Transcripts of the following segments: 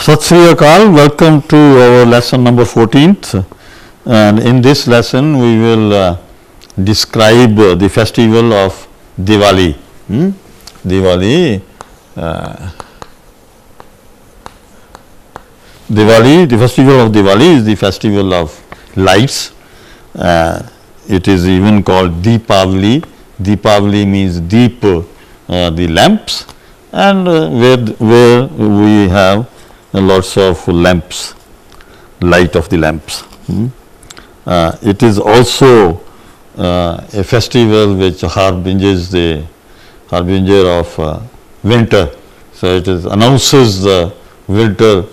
Sat Sri Akal, welcome to our lesson number 14th, and in this lesson we will describe the festival of Diwali. Diwali, the festival of Diwali is the festival of lights. It is even called Deepavali. Deepavali means deep, the lamps, and where we have lots of lamps, light of the lamps. It is also a festival which harbingers the harbinger of winter. So it announces the winter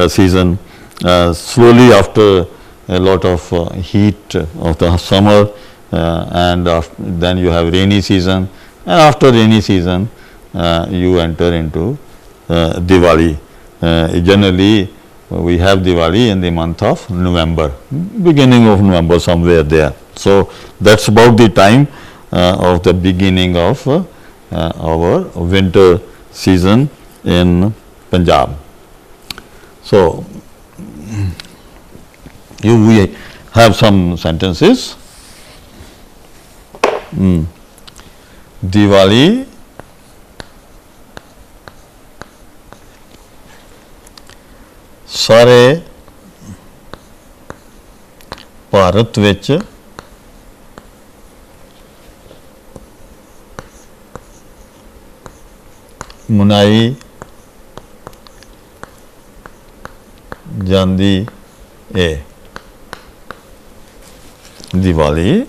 season. Slowly after a lot of heat of the summer, and then you have rainy season, and after rainy season you enter into Diwali. Generally we have Diwali in the month of November, beginning of November, somewhere there. So that's about the time of the beginning of our winter season in Punjab. So we have some sentences. Diwali ਸਾਰੇ ਭਾਰਤ ਵਿੱਚ ਮਨਾਈ ਜਾਂਦੀ ਹੈ। ਦੀਵਾਲੀ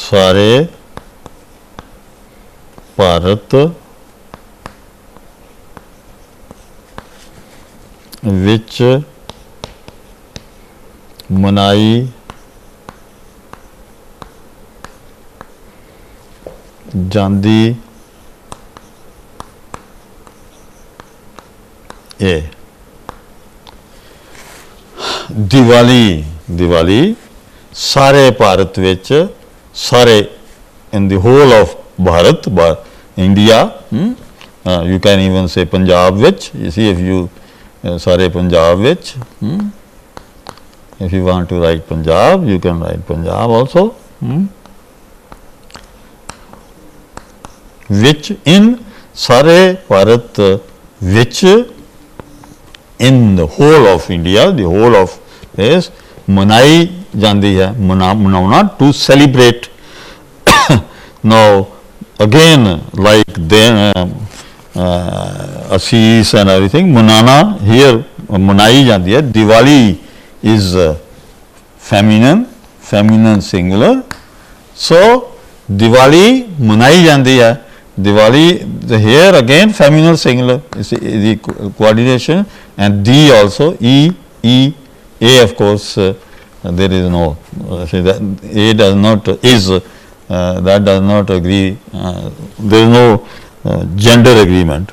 ਸਾਰੇ ਭਾਰਤ ਵਿੱਚ ਮਨਾਈ ਜਾਂਦੀ ਹੈ। ਦੀਵਾਲੀ ਸਾਰੇ ਭਾਰਤ ਵਿੱਚ, ਸਾਰੇ in the whole of Bharat, India, you can even say Punjab which, you see, if you ਸਾਰੇ Punjab which, if you want to write Punjab, you can write Punjab also, which in ਸਾਰੇ Bharat which in the whole of India, the whole of this, ਮਨਾਈ ਜਾਂਦੀ ਹੈ, ਮਨਾਉਣਾ, to celebrate. Now again, like then Assis and everything, manana, here manai jandi hai. Diwali is feminine singular, so Diwali manai jandi hai. Diwali, here again feminine singular, the coordination, and D also, E, A of course, there is no, A does not, is, that does not agree, there is no gender agreement.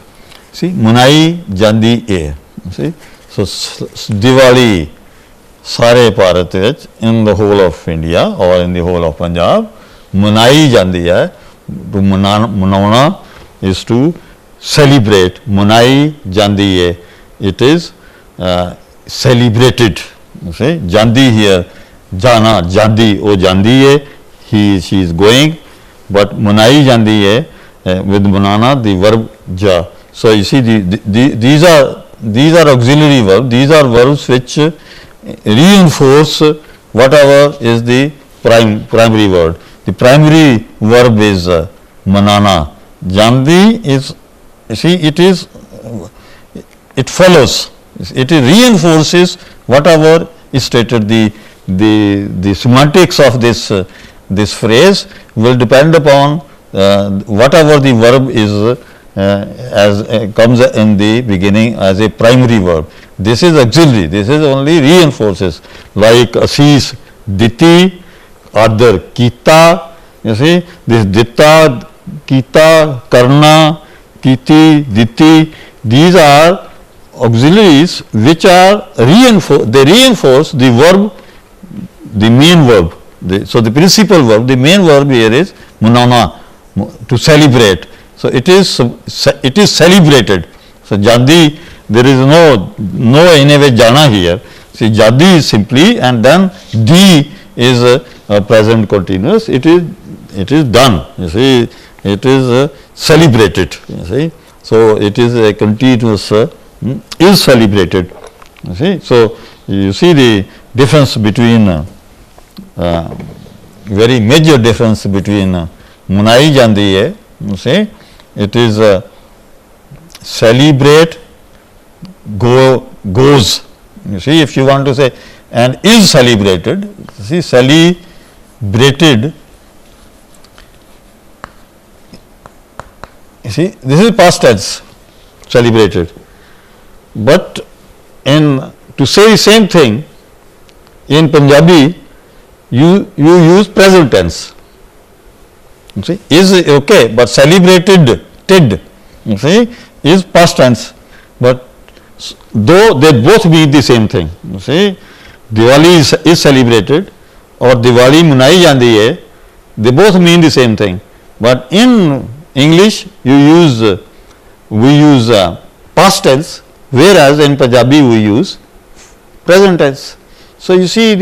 See, Munai Jandi A. See, so Diwali Sare Bharat vich, in the whole of India or in the whole of Punjab, Munai Jandi hai. To manauna is to celebrate. Munai Jandi hai. It is celebrated. See, Jandi here, Jana, Jandi, O Jandi hai. She is going, but Munai Jandi hai, with Munana the verb ja. So you see, these are auxiliary verbs. These are verbs which reinforce whatever is the primary word. The primary verb is manana. Jandi is, you see, it follows. It reinforces whatever is stated. The semantics of this phrase will depend upon whatever the verb is, comes in the beginning as a primary verb. This is auxiliary. This is only reinforces, like Assis, Diti, Adar, Kita. You see, this Ditta, Kita, Karna, Kiti, Diti, these are auxiliaries which are reinforce the verb, the main verb. So the principal verb, the main verb here is munana. to celebrate. So it is celebrated. So jadi, there is no any way jana here. See, jadi is simply, and then di is present continuous. It is done. You see, it is celebrated. You see, so it is a continuous is celebrated. You see, so you see the difference between very major difference between munai jandi hai. You see, it is celebrate, goes. You see, if you want to say and is celebrated, see, celebrated. You see, this is past tense, celebrated. But to say the same thing in Punjabi, you use present tense. You see, is okay, but celebrated, you see, is past tense. But though they both mean the same thing. You see, Diwali is celebrated or Diwali manai jandi hai, they both mean the same thing. But in English, we use past tense, whereas in Punjabi we use present tense. So you see,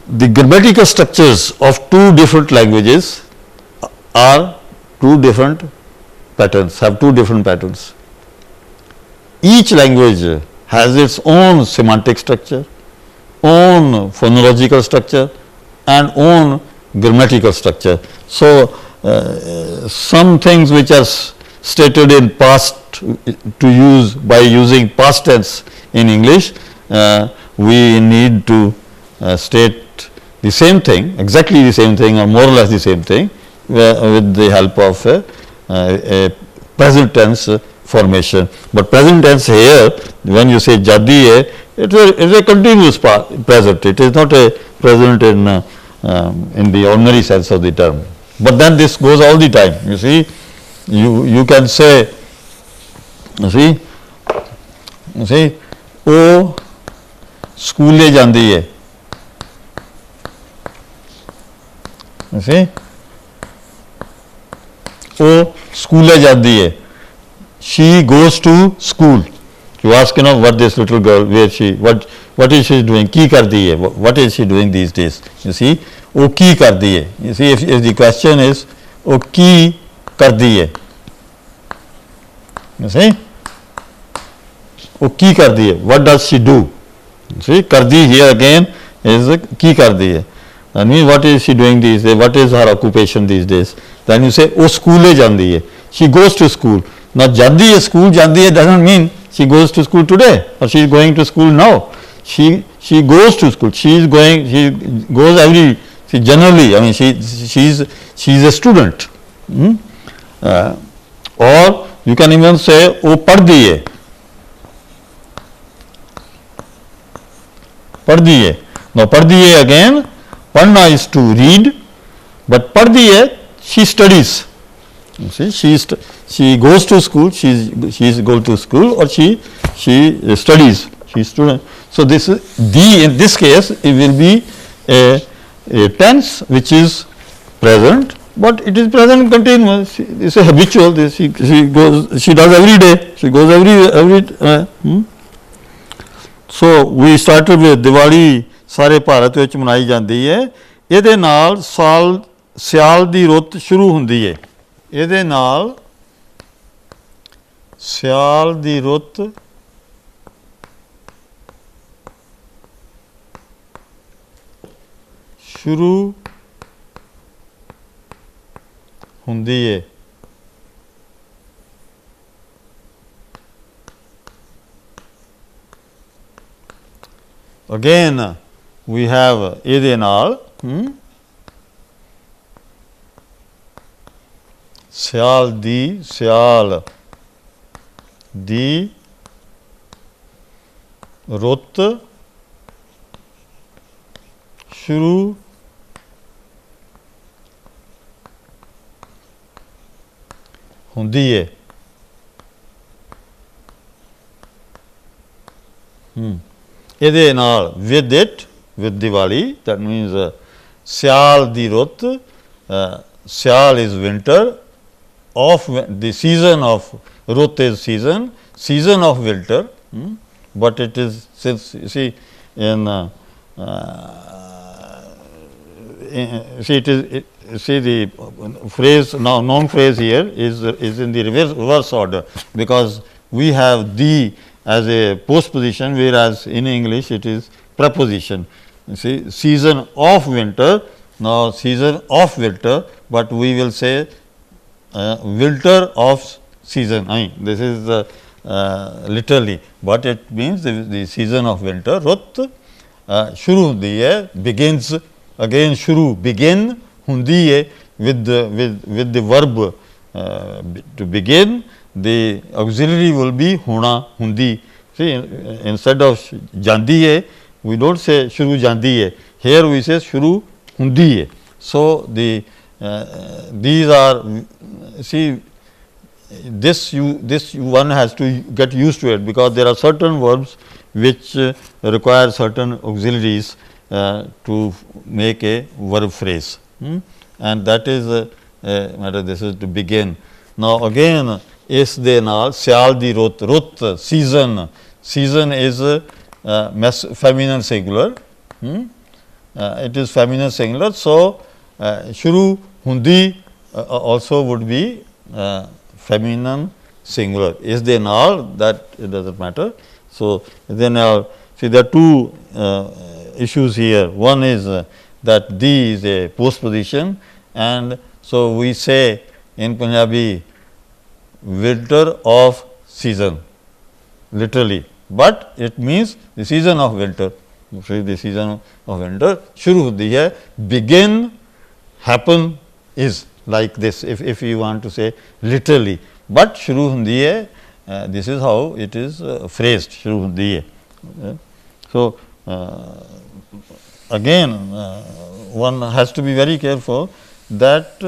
the grammatical structures of two different languages are two different patterns, have two different patterns. Each language has its own semantic structure, own phonological structure, and own grammatical structure. So some things which are stated in past to use by using past tense in English, we need to state the same thing, exactly the same thing, or more or less the same thing, with the help of a present tense formation. But present tense here, when you say jadi hai, it is a continuous present. It is not a present in the ordinary sense of the term. But then this goes all the time. You see, you can say, you see, oh, school jandi hai. You see, oh, school jandi hai. She goes to school. You ask, what this little girl, what is she doing? Ki kardi hai. What is she doing these days? You see, oh, ki kardi hai. You see, if the question is, oh, ki kardi hai. You see, oh, ki kardi hai. What does she do? You see, kardi here again is ki kardi hai. That means what is she doing these days? What is her occupation these days? Then you say, oh, school jandi hai. She goes to school. Now, jandi hai, school jandi hai doesn't mean she goes to school today or she is going to school now. She goes to school. She goes every, generally, I mean, she is a student. Or you can even say, oh, paddi hai. Paddi hai. Now, paddi hai again, padna is to read, but paddi hai, she studies. You see, she goes to school, she is going to school, or she studies, she is student. So this is in this case it will be a tense which is present, but it is present continuous. It is a habitual. She does every day. She goes every. So we started with Diwali ਸਾਰੇ ਭਾਰਤ ਵਿੱਚ ਮਨਾਈ ਜਾਂਦੀ ਹੈ। ਇਹਦੇ ਨਾਲ ਸਿਆਲ ਦੀ ਰੁੱਤ ਸ਼ੁਰੂ ਹੁੰਦੀ ਹੈ। ਇਹਦੇ ਨਾਲ ਸਿਆਲ ਦੀ ਰੁੱਤ ਸ਼ੁਰੂ ਹੁੰਦੀ ਹੈ। Again we have ਇਹਦੇ ਨਾਲ ਸਿਆਲ ਦੀ ਰੁੱਤ ਸ਼ੁਰੂ ਹੁੰਦੀ ਹੈ। ਇਹਦੇ ਨਾਲ with Diwali, that means ਸਿਆਲ ਦੀ ਰੁੱਤ, Syal is winter, of the season of Rut is season of winter, but it is, since you see in see it is see the phrase, now noun phrase here is in the reverse order, because we have the as a postposition, whereas in English it is preposition. You see, season of winter, now season of winter, but we will say winter of season. I mean, this is literally, but it means the season of winter. Rut shuru hundi hai, begins, again shuru, begin hundi hai, with the verb to begin, the auxiliary will be hona, hundi. See, instead of jandi hai, we do not say shuru jandi hai, here we say shuru hundi hai. So, the these are, see, this one has to get used to it, because there are certain verbs which require certain auxiliaries to make a verb phrase, and that is matter. This is to begin. Now, again, is de naal syal di rut, rut season, season is feminine singular, it is feminine singular. So, shuru hundi also would be feminine singular. Is de naal, that it does not matter. So, then see, there are two issues here. One is that the is a postposition, and so we say in Punjabi winter of season, literally, but it means the season of winter. So, the season of winter shuru hundi hai, begin, happen, is, like this, if you want to say literally, but shuru hundi hai, this is how it is phrased, shuru hundi hai. So, again one has to be very careful that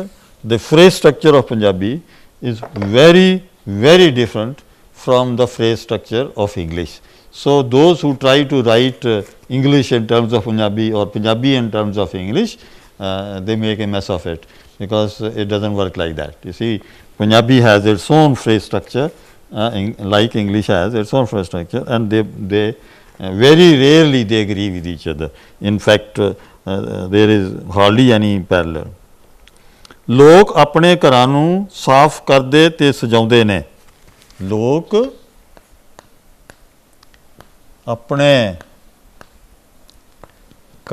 the phrase structure of Punjabi is very, very different from the phrase structure of English. So, those who try to write English in terms of Punjabi or Punjabi in terms of English, they make a mess of it, because it does not work like that. You see, Punjabi has its own phrase structure, like English has its own phrase structure, and they very rarely they agree with each other. In fact, there is hardly any parallel. ਲੋਕ ਆਪਣੇ ਘਰਾਂ ਨੂੰ ਸਾਫ਼ ਕਰਦੇ ਤੇ ਸਜਾਉਂਦੇ ਨੇ। ਲੋਕ ਆਪਣੇ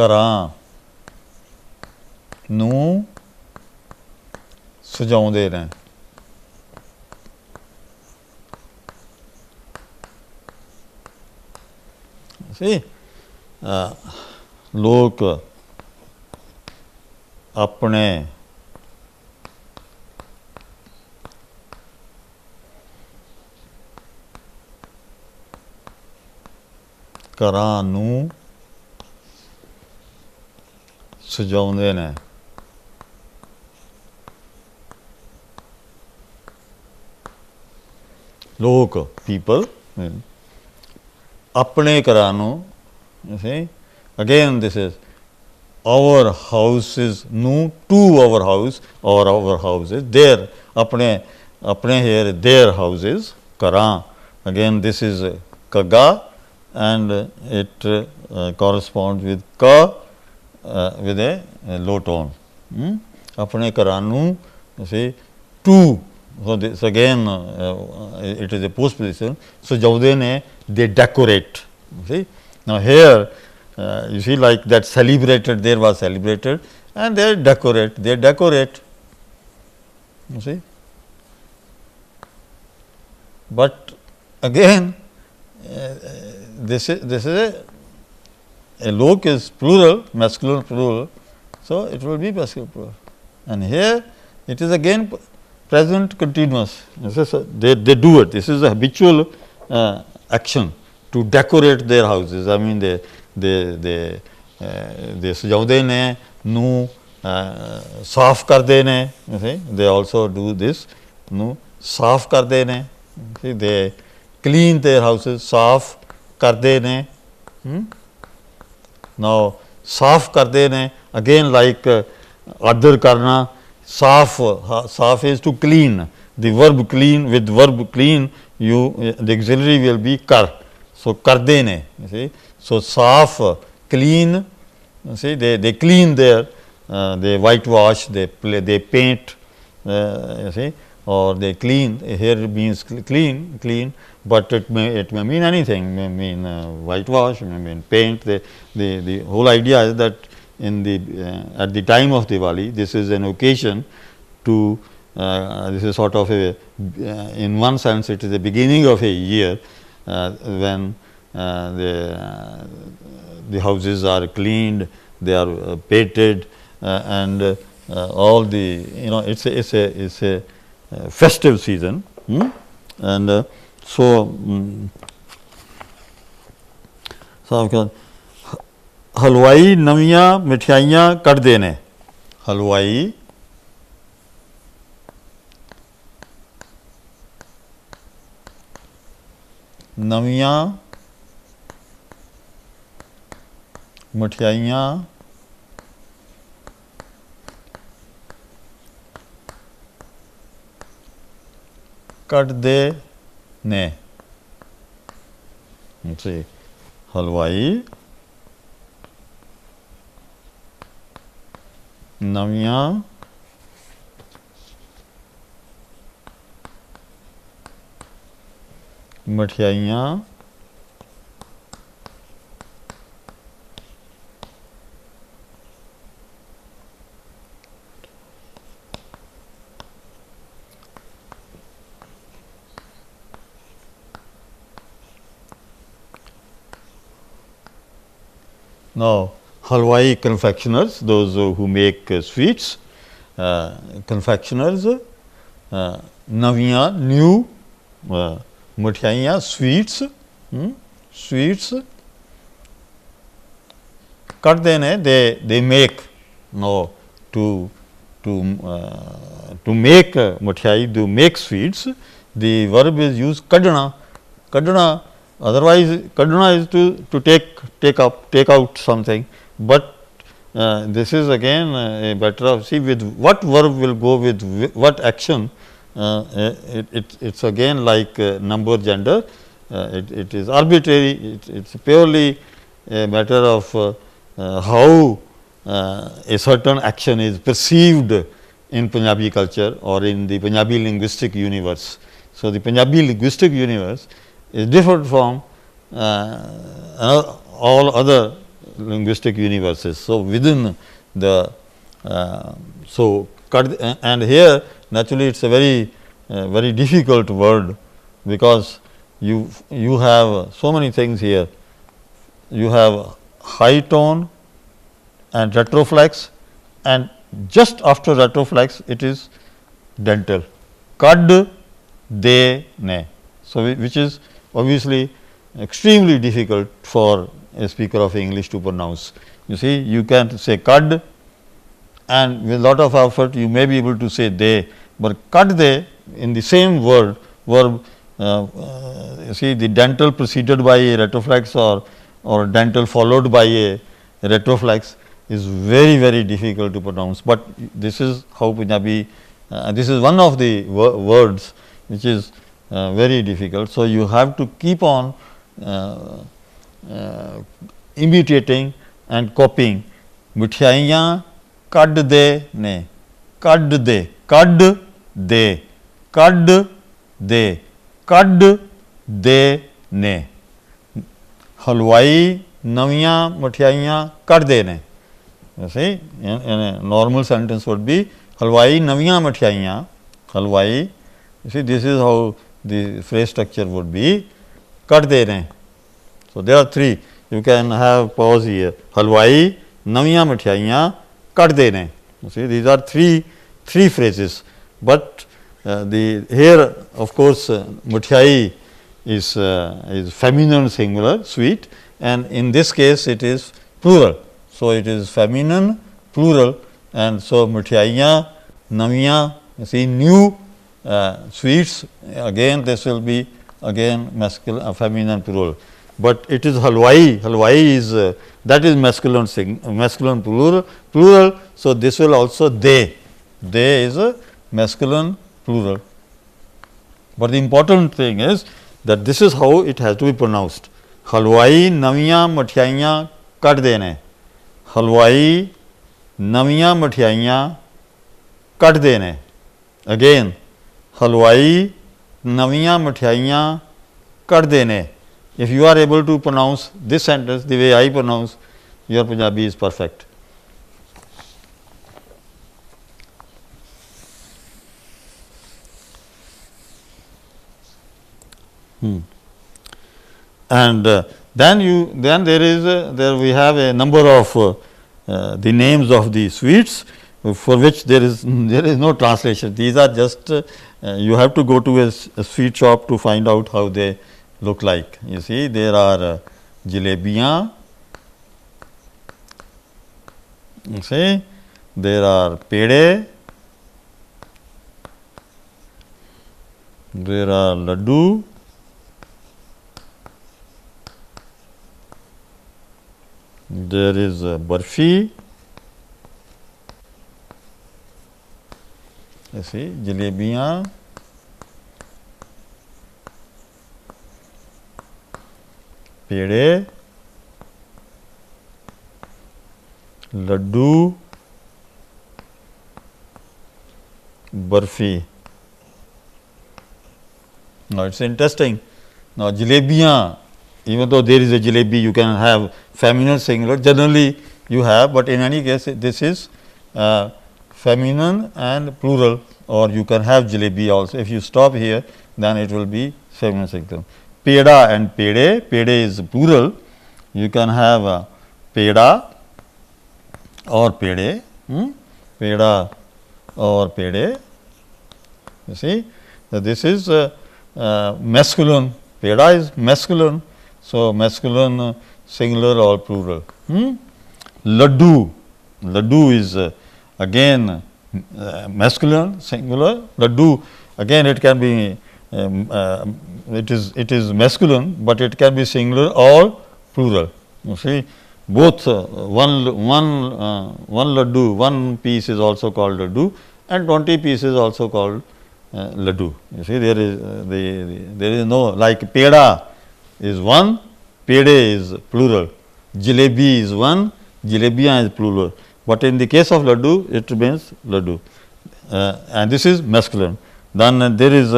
ਘਰਾਂ ਨੂੰ ਸਜਾਉਂਦੇ ਨੇ। See, ਲੋਕ ਆਪਣੇ ਘਰਾਂ ਨੂੰ ਸਜਾਉਂਦੇ ਨੇ। ਲੋਕ, people, ਆਪਣੇ ਘਰਾਂ ਨੂੰ, you see, again this is our houses ਨੂੰ, to our house or our houses, their, ਆਪਣੇ here, their houses, ਘਰਾਂ, again this is kaga, and it corresponds with ka with a low tone. ਆਪਣੇ ਘਰਾਂ ਨੂੰ, you see, to, so this again it is a postposition. ਸਜਾਉਂਦੇ ਨੇ, they decorate. See, now here you see, like that celebrated, there was celebrated, and they decorate, you see. But again this is a lok is plural, masculine plural, so it will be masculine plural, and here it is again present continuous. They do it. This is a habitual action to decorate their houses. I mean, they ਸਜਾਉਂਦੇ ਨੇ, ਨੂੰ ਸਾਫ਼ ਕਰਦੇ ਨੇ. They also do this, ਨੂੰ ਸਾਫ਼ ਕਰਦੇ ਨੇ. They clean their houses, ਸਾਫ਼ ਕਰਦੇ ਨੇ. Now, ਸਾਫ਼ ਕਰਦੇ ਨੇ, again like ਆਦਰ ਕਰਨਾ. Saaf is to clean. The verb clean, with verb clean, the auxiliary will be kar. So karde ne, you see. So saaf, clean. You see, they clean their, they whitewash, they paint. You see, or they clean. Here means clean, but it may mean anything. May mean whitewash, may mean paint. The whole idea is that in the at the time of Diwali, this is an occasion to this is sort of a in one sense it is the beginning of a year when the houses are cleaned, they are painted, and all the it's a festive season, and so हलवाई नवियां मिठाइयां कटदे ने हलवाई नवियां मिठाइयां कटदे ने हलवाई नवियां मिठाइयां Now, halwai confectioners, those who make sweets, confectioners, naviyan, new, mithaiyan, sweets, sweets, ਕਰਦੇ ਨੇ, they make, no, to make mithai, to make sweets, the verb is used kadana, kadana. Otherwise, kadana is to take out something, but this is again a matter of, see, with what verb will go with what action. It's again like number, gender. It is arbitrary. It's purely a matter of how a certain action is perceived in Punjabi culture or in the Punjabi linguistic universe. So, the Punjabi linguistic universe is different from all other linguistic universes. So, within the and here naturally it is a very difficult word, because you have so many things here. You have high tone and retroflex, and just after retroflex it is dental, kad de ne. So, which is obviously extremely difficult for a speaker of English to pronounce. You see, you can say kad, and with lot of effort you may be able to say de, but kad de in the same verb, you see, the dental preceded by a retroflex or dental followed by a retroflex is very difficult to pronounce, but this is how Punjabi, this is one of the words which is very difficult. So, you have to keep on imitating and copying. Mithaiyan kad de ne, kad de, kad de, kad de, kad de ne. Halwai naviyan mithaiyan kadde ne. You see, in a normal sentence would be halwai naviyan mithaiyan, halwai. You see, this is how the phrase structure would be, kadde ne. So, there are three, you can have pause here, halwai naviyan mithaiyan kadde ne. You see, these are three phrases, but here of course mithai is feminine singular, sweet, and in this case it is plural. So, it is feminine plural, and so mithaiyan naviyan, you see, new sweets, again this will be again masculine, feminine plural, but it is halwai, halwai is that is masculine plural. So, this will also de, They is a masculine plural. But the important thing is that this is how it has to be pronounced. हलवाई नवियां मठियाइयां कटदे ने. हलवाई नवियां मठियाइयां कटदे ने. Again, हलवाई नवियां मठियाइयां कटदे ने. If you are able to pronounce this sentence the way I pronounce, your Punjabi is perfect. And then there we have a number of the names of the sweets for which there is no translation. These are just you have to go to a sweet shop to find out how they look like. You see, there are jalebiyan, you see, there are pede, there are laddu, there is barfi, you see, jalebiyan, pede, laddu, barfi. Now, it is interesting. Now, jalebiyan, even though there is a jalebi, you can have feminine singular, generally you have, but in any case this is feminine and plural, or you can have jalebi also. If you stop here, then it will be feminine singular. Peda and pede, pede is plural, you can have peda or pede, peda or pede. You see, so this is masculine, peda is masculine, so masculine singular or plural. Laddu, laddu is again masculine singular. Laddu again it can be it is masculine, but it can be singular or plural. You see, both one laddu, one piece is also called laddu, and 20 pieces also called laddu. You see, there is no, like peda is one, pede is plural, jalebi is one, jalebiyan is plural, but in the case of laddu it remains laddu, and this is masculine. Then there is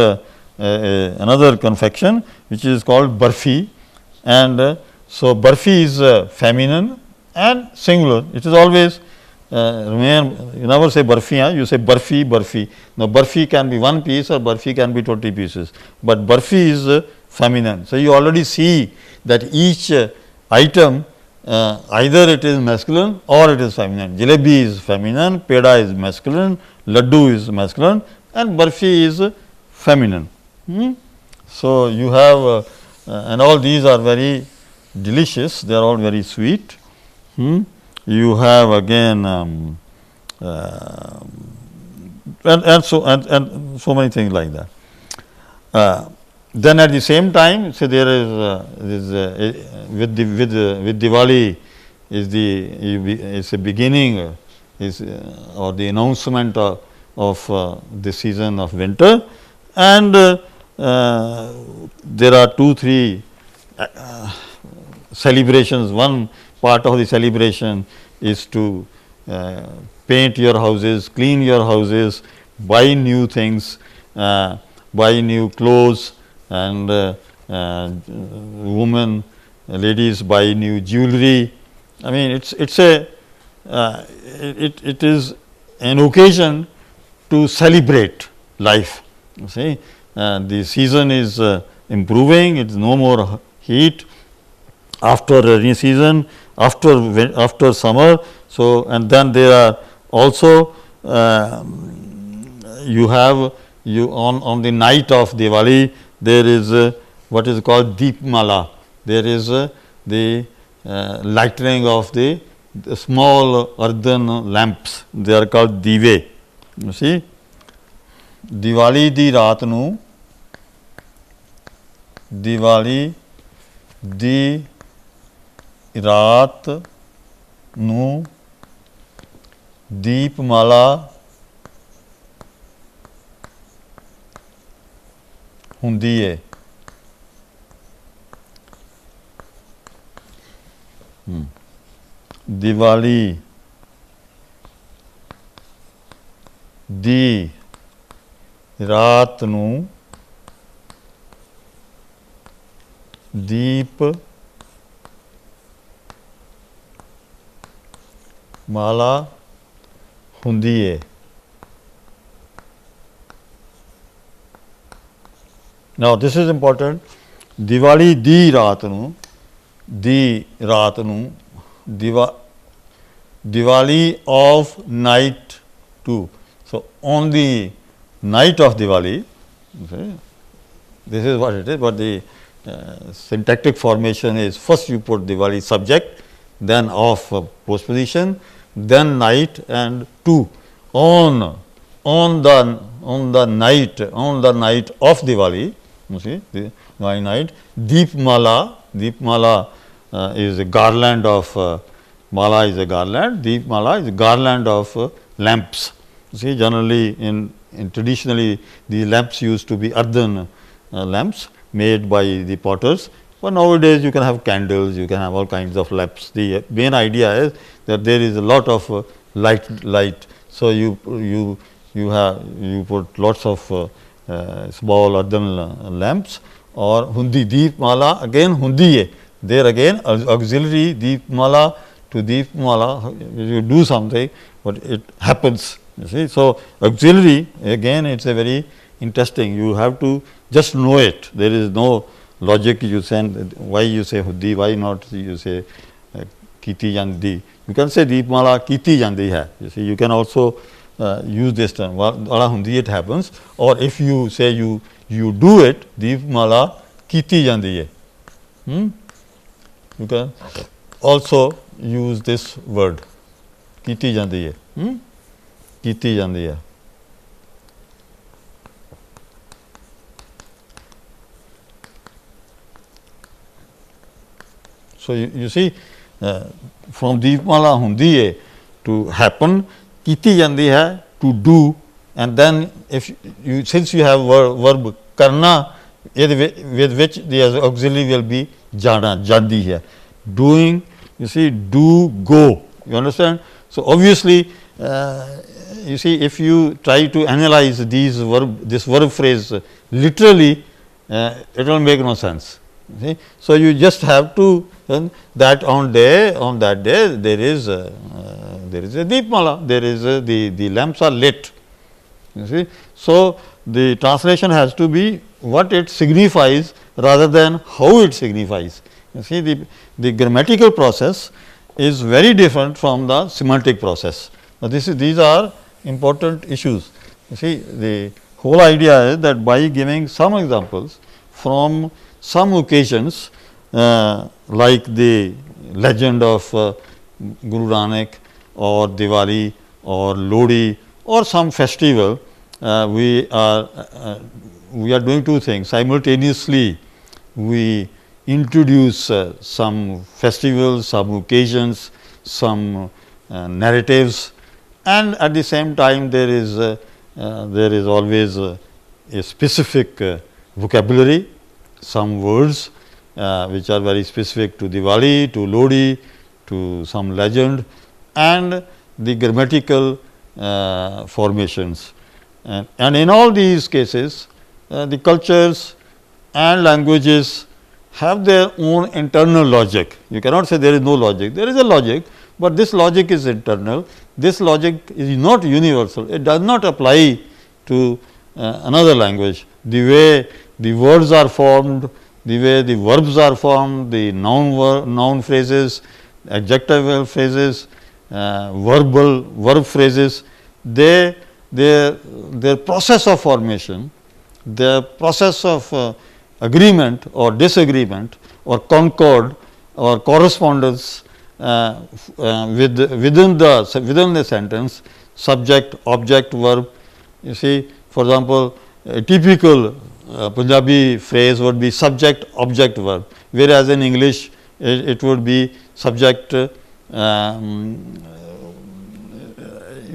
another confection which is called barfi, and so barfi is feminine and singular. It is always you never say barfi, you say barfi, barfi. Now, barfi can be one piece or barfi can be 20 pieces, but barfi is feminine. So, you already see that each item either it is masculine or it is feminine. Jalebi is feminine, peda is masculine, laddu is masculine, and barfi is feminine. So, you have and all these are very delicious, they are all very sweet. You have again and so many things like that. Then at the same time, so there is with Diwali is a beginning is or the announcement of the season of winter, and there are 2-3 celebrations. One part of the celebration is to paint your houses, clean your houses, buy new things, buy new clothes, and women, ladies buy new jewelry. I mean, it is an occasion to celebrate life. You see, the season is improving, it is no more heat after rainy season, after summer. So, and then there are also you have on the night of Diwali there is what is called Deepmala. There is the lightening of the small earthen lamps, they are called dive. You see, Diwali di raat nu, Diwali di raat ਨੂੰ ਦੀਪਮਾਲਾ हुंदी है। दिवाली दी रात नूं दीप माला हुंदी है। Now this is important. Diwali दी रात नूं Diwali of night too. So on the night of Diwali, okay, this is what it is, but the syntactic formation is first you put Diwali subject, then of postposition, then night and two on the night of Diwali. You see the night Deepmala is a garland of mala is a garland, Deepmala is a garland of lamps. You see, generally in traditionally the lamps used to be earthen lamps made by the potters, but nowadays you can have candles, you can have all kinds of lamps. The main idea is that there is a lot of light. So you put lots of small earthen lamps, or hundi Deepmala again hundi hai. There again auxiliary Deepmala to Deepmala, you do something, but it happens. You see, so auxiliary again it's a very interesting. You have to just know it. There is no logic. You send why you say hundi, why not you say kiti jandi. You can say Deepmala kiti jandi hai. You see, you can also use this term. Wala hundi it happens, or if you say you do it, Deepmala kiti jandi hai. You can also use this word kiti jandi hai. Kiti jandi hai. So you see, from Deepmala hundi hai to happen, kiti jandi hai to do, and then if you since you have verb karna with which the auxiliary will be jana, jandi hai. Doing, you see, do, go. You understand? So obviously, you see, if you try to analyze this verb phrase literally, it will make no sense. See? So you just have to that on that day there is a Deepmala, there is the lamps are lit. You see, so the translation has to be what it signifies rather than how it signifies. You see, the grammatical process is very different from the semantic process. Now, these are important issues. You see, the whole idea is that by giving some examples from some occasions, like the legend of Guru Nanak or Diwali or Lodi or some festival, we are doing two things simultaneously. We introduce some festivals, some occasions, some narratives, and at the same time there is always a specific vocabulary, some words which are very specific to Diwali, to Lodi, to some legend, and the grammatical formations. And in all these cases, the cultures and languages have their own internal logic. You cannot say there is no logic. There is a logic, but this logic is internal. This logic is not universal. It does not apply to another language. The way the words are formed, the way the verbs are formed, the noun phrases, adjectival phrases, verb phrases, their process of formation, their process of agreement or disagreement or concord or correspondence within the sentence, subject, object, verb. You see, for example, a typical Punjabi phrase would be subject, object, verb, whereas in English it would be subject. You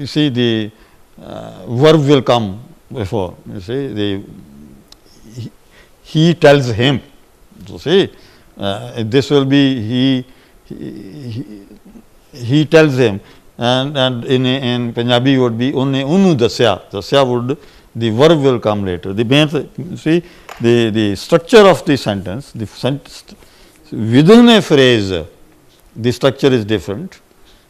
see, the verb will come before. You see, he tells him. So, see, this will be he tells him, and in Punjabi would be unne unu dasya. Dasya would, the verb will come later. The main, see, the structure of the sentence, within a phrase, the structure is different.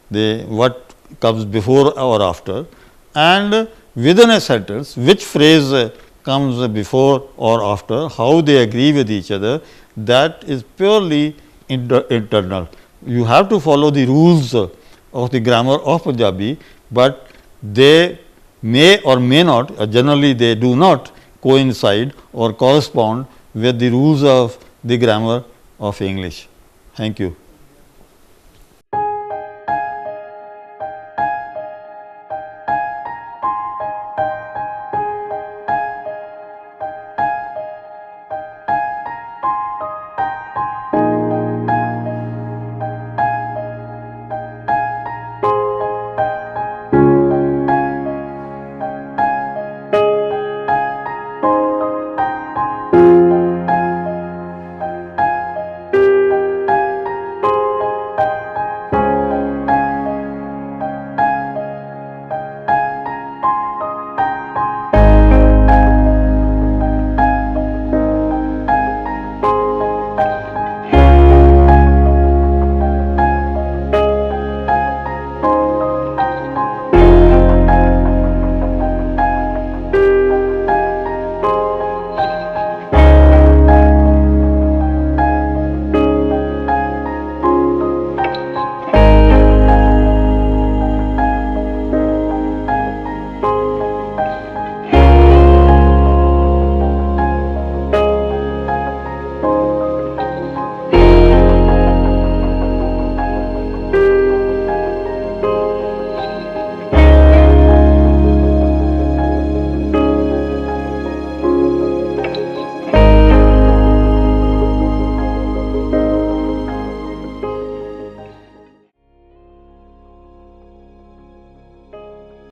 What comes before or after, and within a sentence, which phrase comes before or after, how they agree with each other, that is purely internal. You have to follow the rules of the grammar of Punjabi, but they may or may not, generally they do not coincide or correspond with the rules of the grammar of English. Thank you.